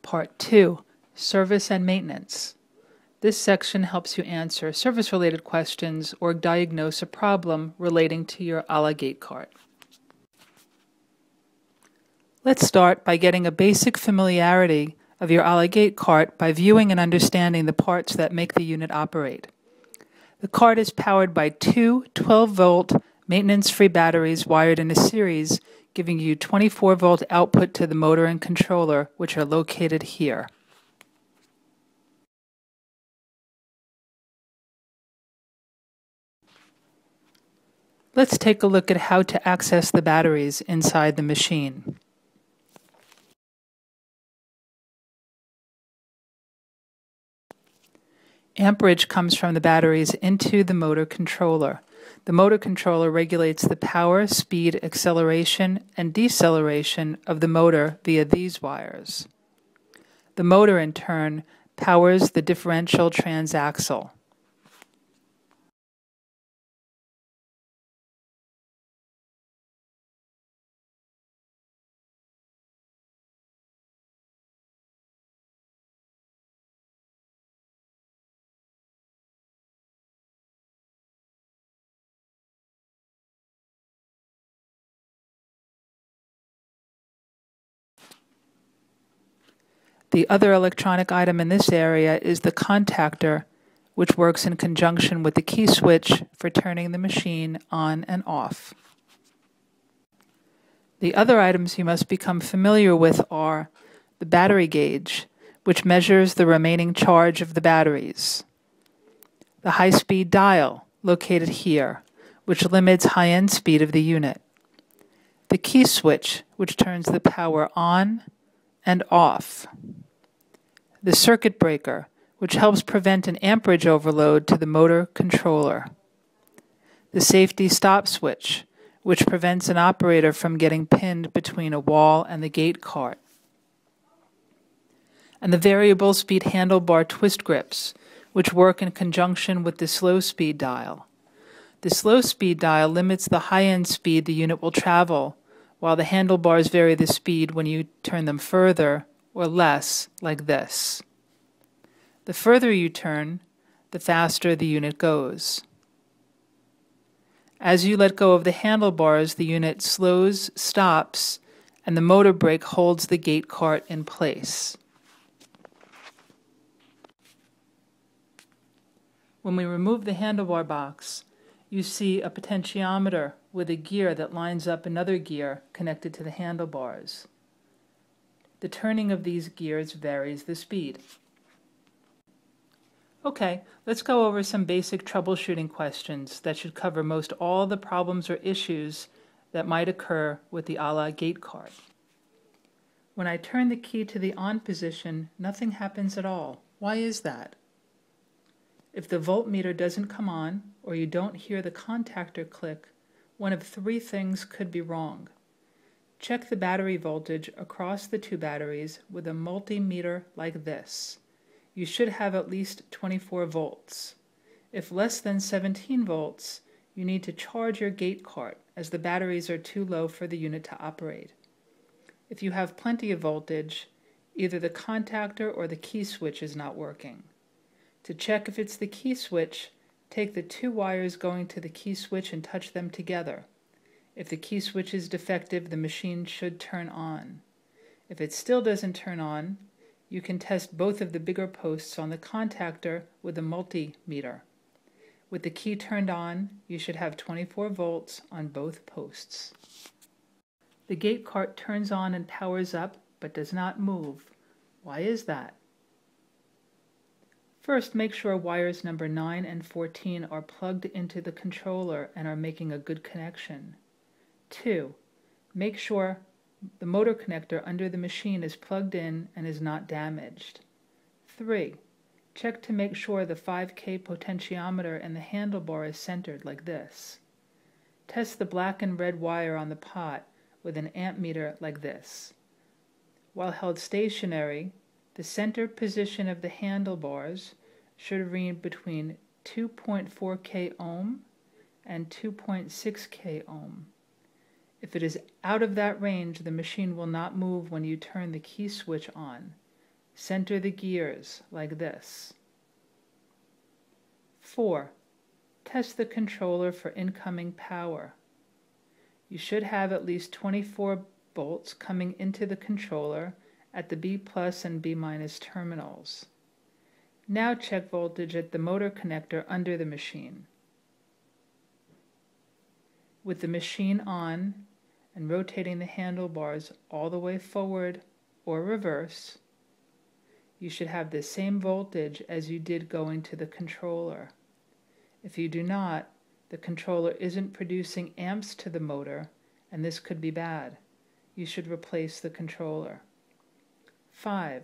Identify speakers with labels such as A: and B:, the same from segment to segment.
A: Part 2, Service and Maintenance. This section helps you answer service-related questions or diagnose a problem relating to your GateCarte. Let's start by getting a basic familiarity of your GateCarte by viewing and understanding the parts that make the unit operate. The cart is powered by two 12-volt maintenance-free batteries wired in a series, giving you 24-volt output to the motor and controller, which are located here. Let's take a look at how to access the batteries inside the machine. Amperage comes from the batteries into the motor controller. The motor controller regulates the power, speed, acceleration, and deceleration of the motor via these wires. The motor, in turn, powers the differential transaxle. The other electronic item in this area is the contactor, which works in conjunction with the key switch for turning the machine on and off. The other items you must become familiar with are the battery gauge, which measures the remaining charge of the batteries, the high-speed dial, located here, which limits high-end speed of the unit, the key switch, which turns the power on and off, the circuit breaker, which helps prevent an amperage overload to the motor controller, the safety stop switch, which prevents an operator from getting pinned between a wall and the GateCarte, and the variable speed handlebar twist grips, which work in conjunction with the slow speed dial. The slow speed dial limits the high-end speed the unit will travel, while the handlebars vary the speed when you turn them further or less, like this. The further you turn, the faster the unit goes. As you let go of the handlebars, the unit slows, stops, and the motor brake holds the GateCarte in place. When we remove the handlebar box, you see a potentiometer with a gear that lines up another gear connected to the handlebars. The turning of these gears varies the speed. Okay, let's go over some basic troubleshooting questions that should cover most all the problems or issues that might occur with the GateCarte. When I turn the key to the on position, nothing happens at all. Why is that? If the voltmeter doesn't come on, or you don't hear the contactor click, one of three things could be wrong. Check the battery voltage across the two batteries with a multimeter like this. You should have at least 24 volts. If less than 17 volts, you need to charge your GateCarte, as the batteries are too low for the unit to operate. If you have plenty of voltage, either the contactor or the key switch is not working. To check if it's the key switch, take the two wires going to the key switch and touch them together. If the key switch is defective, the machine should turn on. If it still doesn't turn on, you can test both of the bigger posts on the contactor with a multimeter. With the key turned on, you should have 24 volts on both posts. The GateCarte turns on and powers up, but does not move. Why is that? First, make sure wires number 9 and 14 are plugged into the controller and are making a good connection. 2. Make sure the motor connector under the machine is plugged in and is not damaged. 3. Check to make sure the 5K potentiometer and the handlebar is centered like this. Test the black and red wire on the pot with an amp meter like this. While held stationary, the center position of the handlebars should read between 2.4K ohm and 2.6K ohm. If it is out of that range, the machine will not move when you turn the key switch on. Center the gears like this. 4. Test the controller for incoming power. You should have at least 24 volts coming into the controller at the B+ and B- terminals. Now check voltage at the motor connector under the machine. With the machine on and rotating the handlebars all the way forward or reverse, you should have the same voltage as you did going to the controller. If you do not, the controller isn't producing amps to the motor, and this could be bad. You should replace the controller. 5.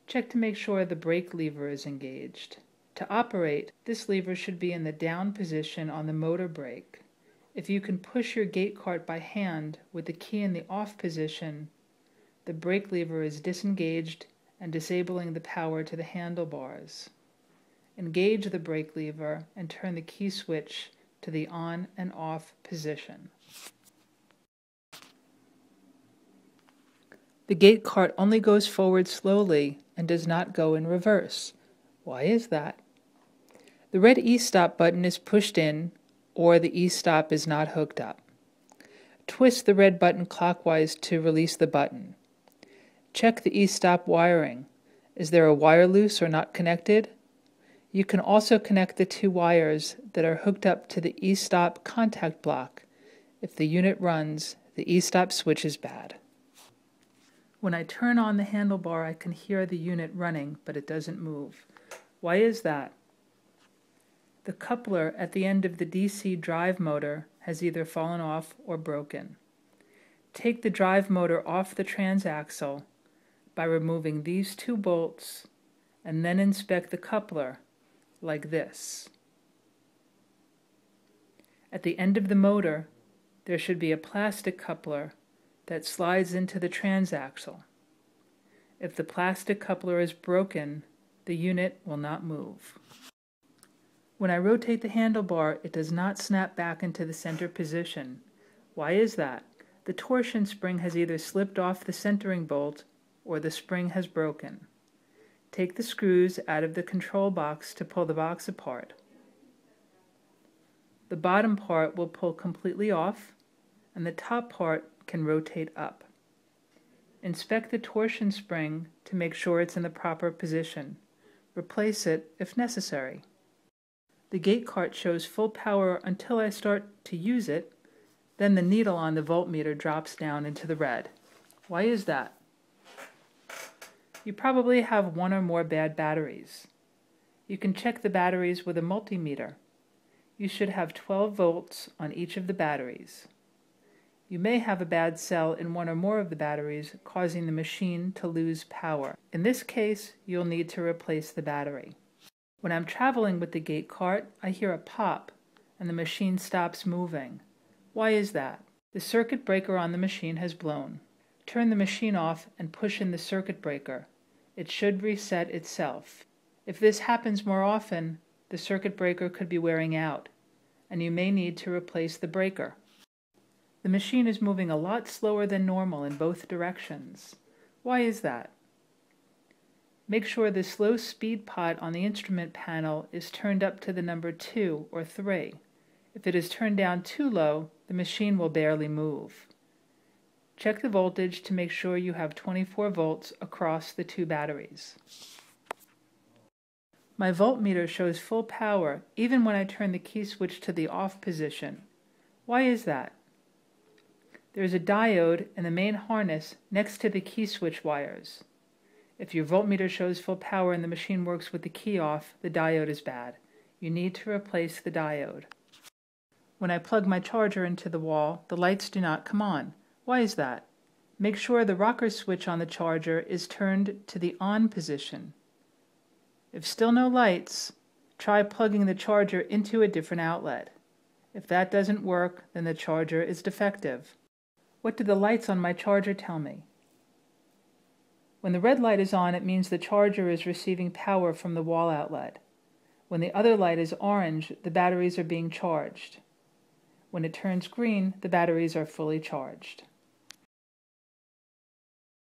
A: Check to make sure the brake lever is engaged. To operate, this lever should be in the down position on the motor brake. If you can push your GateCarte by hand with the key in the off position, the brake lever is disengaged and disabling the power to the handlebars. Engage the brake lever and turn the key switch to the on and off position. The GateCarte only goes forward slowly and does not go in reverse. Why is that? The red e-stop button is pushed in, or the e-stop is not hooked up. Twist the red button clockwise to release the button. Check the e-stop wiring. Is there a wire loose or not connected? You can also connect the 2 wires that are hooked up to the e-stop contact block. If the unit runs, the e-stop switch is bad. When I turn on the handlebar, I can hear the unit running, but it doesn't move. Why is that? The coupler at the end of the DC drive motor has either fallen off or broken. Take the drive motor off the transaxle by removing these 2 bolts and then inspect the coupler like this. At the end of the motor, there should be a plastic coupler that slides into the transaxle. If the plastic coupler is broken, the unit will not move. When I rotate the handlebar, it does not snap back into the center position. Why is that? The torsion spring has either slipped off the centering bolt or the spring has broken. Take the screws out of the control box to pull the box apart. The bottom part will pull completely off, and the top part can rotate up. Inspect the torsion spring to make sure it's in the proper position. Replace it if necessary. The GateCarte shows full power until I start to use it, then the needle on the voltmeter drops down into the red. Why is that? You probably have 1 or more bad batteries. You can check the batteries with a multimeter. You should have 12 volts on each of the batteries. You may have a bad cell in 1 or more of the batteries, causing the machine to lose power. In this case, you'll need to replace the battery. When I'm traveling with the GateCarte, I hear a pop and the machine stops moving. Why is that? The circuit breaker on the machine has blown. Turn the machine off and push in the circuit breaker. It should reset itself. If this happens more often, the circuit breaker could be wearing out, and you may need to replace the breaker. The machine is moving a lot slower than normal in both directions. Why is that? Make sure the slow speed pot on the instrument panel is turned up to the number 2 or 3. If it is turned down too low, the machine will barely move. Check the voltage to make sure you have 24 volts across the 2 batteries. My voltmeter shows full power even when I turn the key switch to the off position. Why is that? There is a diode in the main harness next to the key switch wires. If your voltmeter shows full power and the machine works with the key off, the diode is bad. You need to replace the diode. When I plug my charger into the wall, the lights do not come on. Why is that? Make sure the rocker switch on the charger is turned to the on position. If still no lights, try plugging the charger into a different outlet. If that doesn't work, then the charger is defective. What do the lights on my charger tell me? When the red light is on, it means the charger is receiving power from the wall outlet. When the other light is orange, the batteries are being charged. When it turns green, the batteries are fully charged.